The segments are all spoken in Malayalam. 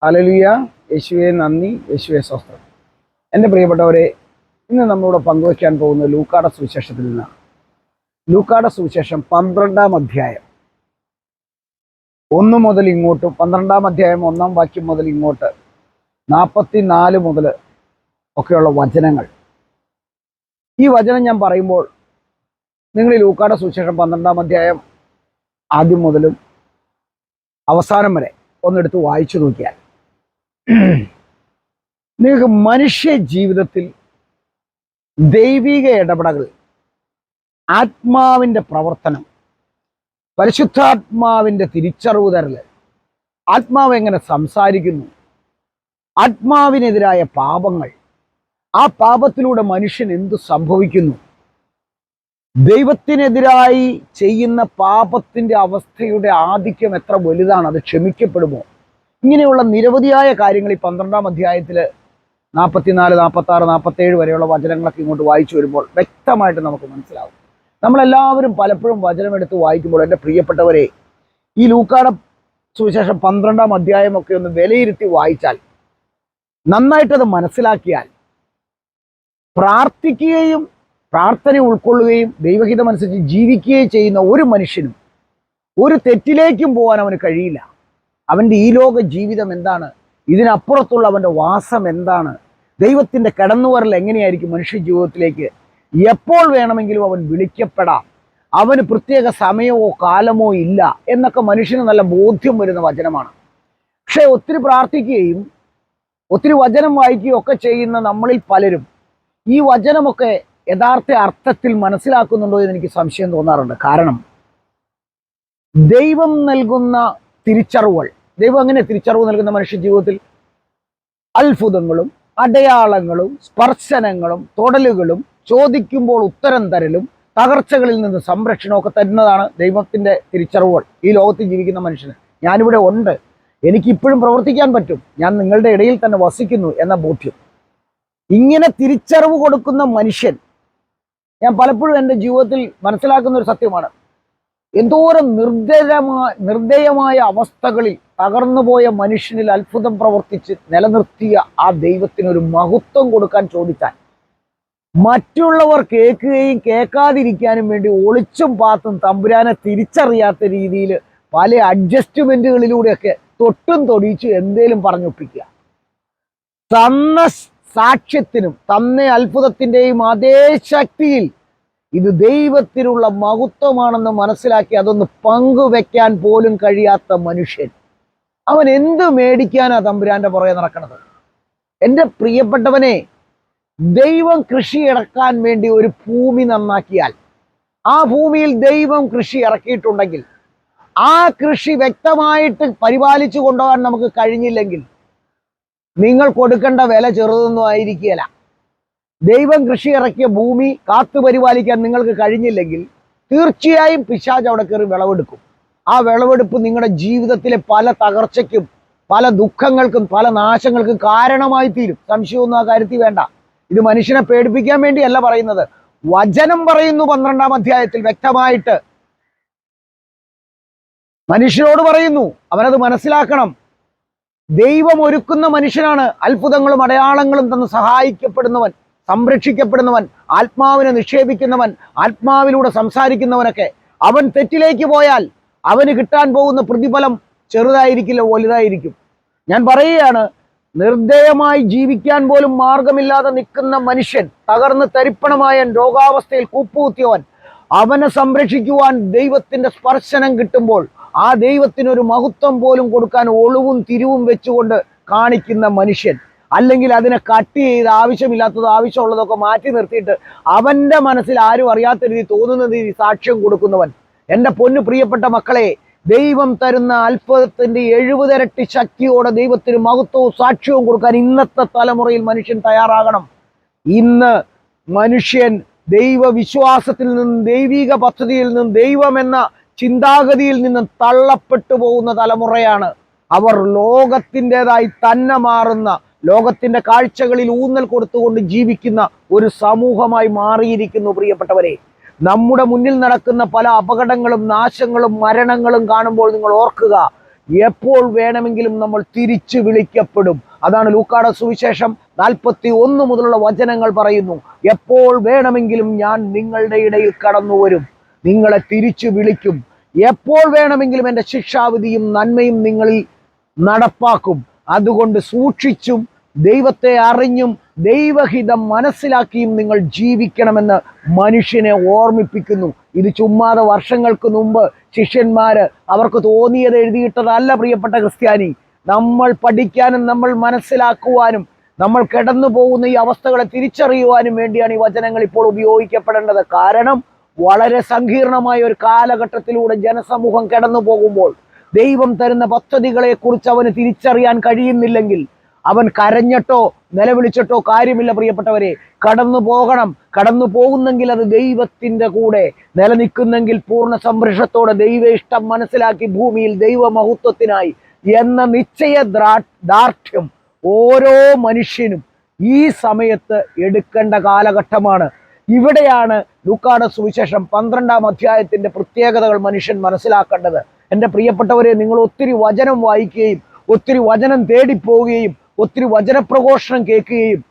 ഹല്ലേലൂയ. യേശുവെ നന്ദി, യേശുവെ സ്തോത്രം. എൻ്റെ പ്രിയപ്പെട്ടവരെ, ഇന്ന് നമ്മളിവിടെ പങ്കുവയ്ക്കാൻ പോകുന്ന ലൂക്കായുടെ സുവിശേഷത്തിൽ നിന്നാണ്. ലൂക്കായുടെ സുവിശേഷം 12-ാം അധ്യായം 1 മുതൽ ഇങ്ങോട്ടും, 12-ാം അധ്യായം 1-ാം വാക്യം മുതൽ ഇങ്ങോട്ട് 44 മുതൽ ഒക്കെയുള്ള വചനങ്ങൾ. ഈ വചനം ഞാൻ പറയുമ്പോൾ നിങ്ങൾ ഈ ലൂക്കായുടെ സുവിശേഷം 12-ാം അധ്യായം ആദ്യം മുതലും അവസാനം വരെ ഒന്നെടുത്ത് വായിച്ചു നോക്കിയാൽ നിങ്ങൾക്ക് മനുഷ്യ ജീവിതത്തിൽ ദൈവിക ഇടപെടൽ, ആത്മാവിൻ്റെ പ്രവർത്തനം, പരിശുദ്ധാത്മാവിൻ്റെ തിരിച്ചറിവ് തരല്, ആത്മാവ് എങ്ങനെ സംസാരിക്കുന്നു, ആത്മാവിനെതിരായ പാപങ്ങൾ, ആ പാപത്തിലൂടെ മനുഷ്യൻ എന്ത് സംഭവിക്കുന്നു, ദൈവത്തിനെതിരായി ചെയ്യുന്ന പാപത്തിൻ്റെ അവസ്ഥയുടെ ആധിക്യം എത്ര വലുതാണ്, അത് ക്ഷമിക്കപ്പെടുമോ, ഇങ്ങനെയുള്ള നിരവധിയായ കാര്യങ്ങൾ ഈ 12-ാം അധ്യായത്തിൽ 44, 46, 47 വരെയുള്ള വചനങ്ങളൊക്കെ ഇങ്ങോട്ട് വായിച്ചു വരുമ്പോൾ വ്യക്തമായിട്ട് നമുക്ക് മനസ്സിലാവും. നമ്മളെല്ലാവരും പലപ്പോഴും വചനമെടുത്ത് വായിക്കുമ്പോൾ എൻ്റെ പ്രിയപ്പെട്ടവരെ, ഈ ലൂക്കായുടെ സുവിശേഷം 12-ാം അധ്യായമൊക്കെ ഒന്ന് വിലയിരുത്തി വായിച്ചാൽ, നന്നായിട്ടത് മനസ്സിലാക്കിയാൽ, പ്രാർത്ഥിക്കുകയും പ്രാർത്ഥന ഉൾക്കൊള്ളുകയും ദൈവഹിതമനുസരിച്ച് ജീവിക്കുകയും ചെയ്യുന്ന ഒരു മനുഷ്യനും ഒരു തെറ്റിലേക്കും പോകാൻ അവന് കഴിയില്ല. അവൻ്റെ ഈ ലോക ജീവിതം എന്താണ്, ഇതിനപ്പുറത്തുള്ള അവൻ്റെ വാസം എന്താണ്, ദൈവത്തിൻ്റെ കടന്നുവരൽ എങ്ങനെയായിരിക്കും മനുഷ്യ ജീവിതത്തിലേക്ക്, എപ്പോൾ വേണമെങ്കിലും അവൻ വിളിക്കപ്പെടാം, അവന് പ്രത്യേക സമയമോ കാലമോ ഇല്ല എന്നൊക്കെ മനുഷ്യന് നല്ല ബോധ്യം വരുന്ന വചനമാണ്. പക്ഷേ ഒത്തിരി പ്രാർത്ഥിക്കുകയും ഒത്തിരി വചനം വായിക്കുകയും ഒക്കെ ചെയ്യുന്ന നമ്മളിൽ പലരും ഈ വചനമൊക്കെ യഥാർത്ഥ അർത്ഥത്തിൽ മനസ്സിലാക്കുന്നുണ്ടോ എന്ന് എനിക്ക് സംശയം തോന്നാറുണ്ട്. കാരണം ദൈവം നൽകുന്ന തിരിച്ചറിവുകൾ, ദൈവം അങ്ങനെ തിരിച്ചറിവ് നൽകുന്ന മനുഷ്യ ജീവിതത്തിൽ അത്ഭുതങ്ങളും അടയാളങ്ങളും സ്പർശനങ്ങളും തൊടലുകളും ചോദിക്കുമ്പോൾ ഉത്തരം തരലും തകർച്ചകളിൽ നിന്ന് സംരക്ഷണമൊക്കെ തരുന്നതാണ് ദൈവത്തിൻ്റെ തിരിച്ചറിവുകൾ. ഈ ലോകത്തിൽ ജീവിക്കുന്ന മനുഷ്യന് ഞാനിവിടെ ഉണ്ട്, എനിക്കിപ്പോഴും പ്രവർത്തിക്കാൻ പറ്റും, ഞാൻ നിങ്ങളുടെ ഇടയിൽ തന്നെ വസിക്കുന്നു എന്ന ബോധ്യം, ഇങ്ങനെ തിരിച്ചറിവ് കൊടുക്കുന്ന മനുഷ്യൻ, ഞാൻ പലപ്പോഴും എൻ്റെ ജീവിതത്തിൽ മനസ്സിലാക്കുന്ന ഒരു സത്യമാണ്, എന്തോരം നിർദ്ദയമായ അവസ്ഥകളിൽ തകർന്നുപോയ മനുഷ്യനിൽ അത്ഭുതം പ്രവർത്തിച്ച് നിലനിർത്തിയ ആ ദൈവത്തിനൊരു മഹത്വം കൊടുക്കാൻ ചോദിച്ചാൽ മറ്റുള്ളവർ കേൾക്കുകയും കേൾക്കാതിരിക്കാനും വേണ്ടി ഒളിച്ചും പാത്തും തമ്പുരാനെ തിരിച്ചറിയാത്ത രീതിയിൽ പല അഡ്ജസ്റ്റ്മെന്റുകളിലൂടെയൊക്കെ തൊട്ടും തൊടിയിച്ച് എന്തേലും പറഞ്ഞൊപ്പിക്കുക. തന്ന സാക്ഷ്യത്തിനും തന്ന അത്ഭുതത്തിൻ്റെയും അതേ ശക്തിയിൽ ഇത് ദൈവത്തിനുള്ള മഹത്വമാണെന്ന് മനസ്സിലാക്കി അതൊന്ന് പങ്കുവെക്കാൻ പോലും കഴിയാത്ത മനുഷ്യൻ, അവൻ എന്ത് മേടിക്കാനാ തമ്പുരാന്റെ പുറകെ നടക്കണത്? എൻ്റെ പ്രിയപ്പെട്ടവനെ, ദൈവം കൃഷി ഇറക്കാൻ വേണ്ടി ഒരു ഭൂമി നന്നാക്കിയാൽ, ആ ഭൂമിയിൽ ദൈവം കൃഷി ഇറക്കിയിട്ടുണ്ടെങ്കിൽ, ആ കൃഷി വ്യക്തമായിട്ട് പരിപാലിച്ചു കൊണ്ടുപോകാൻ നമുക്ക് കഴിഞ്ഞില്ലെങ്കിൽ നിങ്ങൾ കൊടുക്കേണ്ട വില ചെറുതൊന്നും ആയിരിക്കുകയില്ല. ദൈവം കൃഷി ഇറക്കിയ ഭൂമി കാത്തു പരിപാലിക്കാൻ നിങ്ങൾക്ക് കഴിഞ്ഞില്ലെങ്കിൽ തീർച്ചയായും പിശാച് അവിടെ കയറി വിളവെടുക്കും. ആ വിളവെടുപ്പ് നിങ്ങളുടെ ജീവിതത്തിലെ പല തകർച്ചയ്ക്കും പല ദുഃഖങ്ങൾക്കും പല നാശങ്ങൾക്കും കാരണമായി തീരും. സംശയമൊന്നും ആ കാര്യത്തിൽ വേണ്ട. ഇത് മനുഷ്യനെ പേടിപ്പിക്കാൻ വേണ്ടിയല്ല പറയുന്നത്. വചനം പറയുന്നു 12-ാം അധ്യായത്തിൽ വ്യക്തമായിട്ട്, മനുഷ്യരോട് പറയുന്നു, അവനത് മനസ്സിലാക്കണം. ദൈവം ഒരുക്കുന്ന മനുഷ്യനാണ് അത്ഭുതങ്ങളും അടയാളങ്ങളും തന്ന് സഹായിക്കപ്പെടുന്നവൻ, സംരക്ഷിക്കപ്പെടുന്നവൻ, ആത്മാവിനെ നിക്ഷേപിക്കുന്നവൻ, ആത്മാവിലൂടെ സംസാരിക്കുന്നവനൊക്കെ. അവൻ തെറ്റിലേക്ക് പോയാൽ അവന് കിട്ടാൻ പോകുന്ന പ്രതിഫലം ചെറുതായിരിക്കില്ല, വലുതായിരിക്കും. ഞാൻ പറയുകയാണ്, നിർദ്ദയമായി ജീവിക്കാൻ പോലും മാർഗമില്ലാതെ നിൽക്കുന്ന മനുഷ്യൻ, തകർന്ന് തരിപ്പണമായ രോഗാവസ്ഥയിൽ കൂപ്പുകുത്തിയവൻ, അവനെ സംരക്ഷിക്കുവാൻ ദൈവത്തിന്റെ സ്പർശനം കിട്ടുമ്പോൾ ആ ദൈവത്തിനൊരു മഹത്വം പോലും കൊടുക്കാൻ ഒളിവും തിരിവും വെച്ചുകൊണ്ട് കാണിക്കുന്ന മനുഷ്യൻ, അല്ലെങ്കിൽ അതിനെ കട്ട് ചെയ്ത് ആവശ്യമില്ലാത്തതോ ആവശ്യമുള്ളതൊക്കെ മാറ്റി നിർത്തിയിട്ട് അവൻ്റെ മനസ്സിൽ ആരും അറിയാത്ത രീതി തോന്നുന്ന രീതി സാക്ഷ്യം കൊടുക്കുന്നവൻ. എൻ്റെ പൊന്നു പ്രിയപ്പെട്ട മക്കളെ, ദൈവം തരുന്ന അത്ഭുതത്തിന്റെ 70 ഇരട്ടി ശക്തിയോടെ ദൈവത്തിന് മഹത്വവും സാക്ഷ്യവും കൊടുക്കാൻ ഇന്നത്തെ തലമുറയിൽ മനുഷ്യൻ തയ്യാറാകണം. ഇന്ന് മനുഷ്യൻ ദൈവവിശ്വാസത്തിൽ നിന്നും ദൈവിക പദ്ധതിയിൽ നിന്നും ദൈവമെന്ന ചിന്താഗതിയിൽ നിന്നും തള്ളപ്പെട്ടു പോകുന്ന തലമുറയാണ്. അവർ ലോകത്തിൻ്റെതായി തന്നെ മാറുന്ന, ലോകത്തിന്റെ കാഴ്ചകളിൽ ഊന്നൽ കൊടുത്തുകൊണ്ട് ജീവിക്കുന്ന ഒരു സമൂഹമായി മാറിയിരിക്കുന്നു. പ്രിയപ്പെട്ടവരെ, നമ്മുടെ മുന്നിൽ നടക്കുന്ന പല അപകടങ്ങളും നാശങ്ങളും മരണങ്ങളും കാണുമ്പോൾ നിങ്ങൾ ഓർക്കുക, എപ്പോൾ വേണമെങ്കിലും നമ്മൾ തിരിച്ചു വിളിക്കപ്പെടും. അതാണ് ലൂക്കായുടെ സുവിശേഷം 41 മുതലുള്ള വചനങ്ങൾ പറയുന്നു. എപ്പോൾ വേണമെങ്കിലും ഞാൻ നിങ്ങളുടെ ഇടയിൽ കടന്നു വരും, നിങ്ങളെ തിരിച്ചു വിളിക്കും. എപ്പോൾ വേണമെങ്കിലും എൻ്റെ ശിക്ഷാവിധിയും നന്മയും നിങ്ങളിൽ നടപ്പാക്കും. അതുകൊണ്ട് സൂക്ഷിച്ചും ദൈവത്തെ അറിഞ്ഞും ദൈവഹിതം മനസ്സിലാക്കിയും നിങ്ങൾ ജീവിക്കണമെന്ന് മനുഷ്യനെ ഓർമ്മിപ്പിക്കുന്നു. ഇത് ചുമ്മാതെ വർഷങ്ങൾക്ക് മുമ്പ് ശിഷ്യന്മാര് അവർക്ക് തോന്നിയത് എഴുതിയിട്ടതല്ല പ്രിയപ്പെട്ട ക്രിസ്ത്യാനി. നമ്മൾ പഠിക്കാനും നമ്മൾ മനസ്സിലാക്കുവാനും നമ്മൾ കിടന്നു പോകുന്ന ഈ അവസ്ഥകളെ തിരിച്ചറിയുവാനും വേണ്ടിയാണ് ഈ വചനങ്ങൾ ഇപ്പോൾ ഉപയോഗിക്കപ്പെടേണ്ടത്. കാരണം വളരെ സങ്കീർണമായ ഒരു കാലഘട്ടത്തിലൂടെ ജനസമൂഹം കടന്നു പോകുമ്പോൾ ദൈവം തരുന്ന പദ്ധതികളെ കുറിച്ച് അവന് തിരിച്ചറിയാൻ കഴിയുന്നില്ലെങ്കിൽ അവൻ കരഞ്ഞിട്ടോ നിലവിളിച്ചിട്ടോ കാര്യമില്ല പ്രിയപ്പെട്ടവരെ. കടന്നു പോകണം. കടന്നു പോകുന്നെങ്കിൽ അത് ദൈവത്തിന്റെ കൂടെ നിലനിൽക്കുന്നെങ്കിൽ പൂർണ്ണ സംരക്ഷത്തോടെ ദൈവ ഇഷ്ടം മനസ്സിലാക്കി ഭൂമിയിൽ ദൈവമഹത്വത്തിനായി എന്ന ദാർഢ്യം ഓരോ മനുഷ്യനും ഈ സമയത്ത് എടുക്കേണ്ട കാലഘട്ടമാണ്. ഇവിടെയാണ് ലൂക്കായുടെ സുവിശേഷം 12-ാം അധ്യായത്തിന്റെ പ്രത്യേകതകൾ മനുഷ്യൻ മനസ്സിലാക്കേണ്ടത്. എൻ്റെ പ്രിയപ്പെട്ടവരെ, നിങ്ങൾ ഒത്തിരി വചനം വായിക്കുകയും ഒത്തിരി വചനം തേടിപ്പോവുകയും ഒത്തിരി വചനപ്രഘോഷണം കേൾക്കുകയും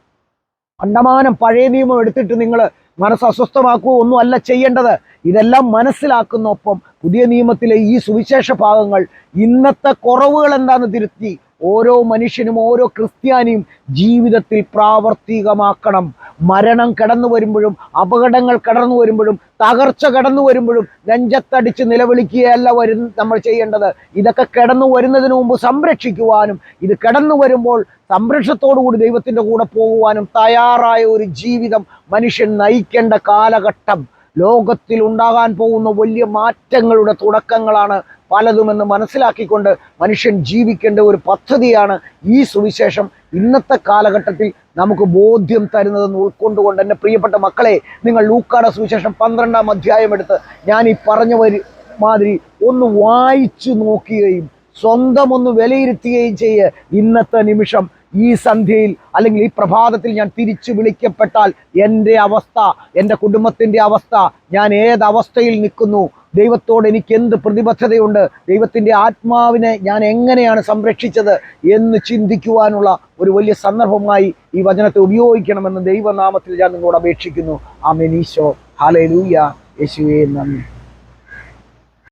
അണ്ടമാനം പഴയ നിയമം എടുത്തിട്ട് നിങ്ങൾ മനസ്സ് അസ്വസ്ഥമാക്കുക ഒന്നും അല്ല ചെയ്യേണ്ടത്. ഇതെല്ലാം മനസ്സിലാക്കുന്നൊപ്പം പുതിയ നിയമത്തിലെ ഈ സുവിശേഷ ഭാഗങ്ങൾ ഇന്നത്തെ കുറവുകൾ എന്താണെന്ന് തിരുത്തി ഓരോ മനുഷ്യനും ഓരോ ക്രിസ്ത്യാനിയും ജീവിതത്തിൽ പ്രാവർത്തികമാക്കണം. മരണം കടന്നു വരുമ്പോഴും അപകടങ്ങൾ കടന്നു വരുമ്പോഴും തകർച്ച കടന്നു വരുമ്പോഴും നെഞ്ചത്തടിച്ച് നിലവിളിക്കുകയല്ല നമ്മൾ ചെയ്യേണ്ടത്. ഇതൊക്കെ കടന്നു വരുന്നതിന് മുമ്പ് സംരക്ഷിക്കുവാനും ഇത് കടന്നു വരുമ്പോൾ സംരക്ഷണത്തോടുകൂടി ദൈവത്തിൻ്റെ കൂടെ പോകുവാനും തയ്യാറായ ഒരു ജീവിതം മനുഷ്യൻ നയിക്കേണ്ട കാലഘട്ടം. ലോകത്തിൽ ഉണ്ടാകാൻ പോകുന്ന വലിയ മാറ്റങ്ങളുടെ തുടക്കങ്ങളാണ് പലതുമെന്ന് മനസ്സിലാക്കിക്കൊണ്ട് മനുഷ്യൻ ജീവിക്കേണ്ട ഒരു പദ്ധതിയാണ് ഈ സുവിശേഷം ഇന്നത്തെ കാലഘട്ടത്തിൽ നമുക്ക് ബോധ്യം തരുന്നതെന്ന് ഉൾക്കൊണ്ടുകൊണ്ട് എൻ്റെ പ്രിയപ്പെട്ട മക്കളെ, നിങ്ങൾ ലൂക്കായുടെ സുവിശേഷം 12-ാം അധ്യായം എടുത്ത് ഞാൻ ഈ പറഞ്ഞ മാതിരി ഒന്ന് വായിച്ചു നോക്കുകയും സ്വന്തം ഒന്ന് വിലയിരുത്തുകയും ചെയ്യുക. ഇന്നത്തെ നിമിഷം ഈ സന്ധ്യയിൽ അല്ലെങ്കിൽ ഈ പ്രഭാതത്തിൽ ഞാൻ തിരിച്ചു വിളിക്കപ്പെട്ടാൽ എൻ്റെ അവസ്ഥ, എൻ്റെ കുടുംബത്തിൻ്റെ അവസ്ഥ, ഞാൻ ഏതവസ്ഥയിൽ നിൽക്കുന്നു, ദൈവത്തോട് എനിക്ക് എന്ത് പ്രതിബദ്ധതയുണ്ട്, ദൈവത്തിൻ്റെ ആത്മാവിനെ ഞാൻ എങ്ങനെയാണ് സംരക്ഷിച്ചത് എന്ന് ചിന്തിക്കുവാനുള്ള ഒരു വലിയ സന്ദർഭമായി ഈ വചനത്തെ ഉപയോഗിക്കണമെന്ന് ദൈവനാമത്തിൽ ഞാൻ നിങ്ങളോട് അപേക്ഷിക്കുന്നു. ആമേൻ. ഈശോ ഹല്ലേലൂയ. യേശുവേ നന്ദി.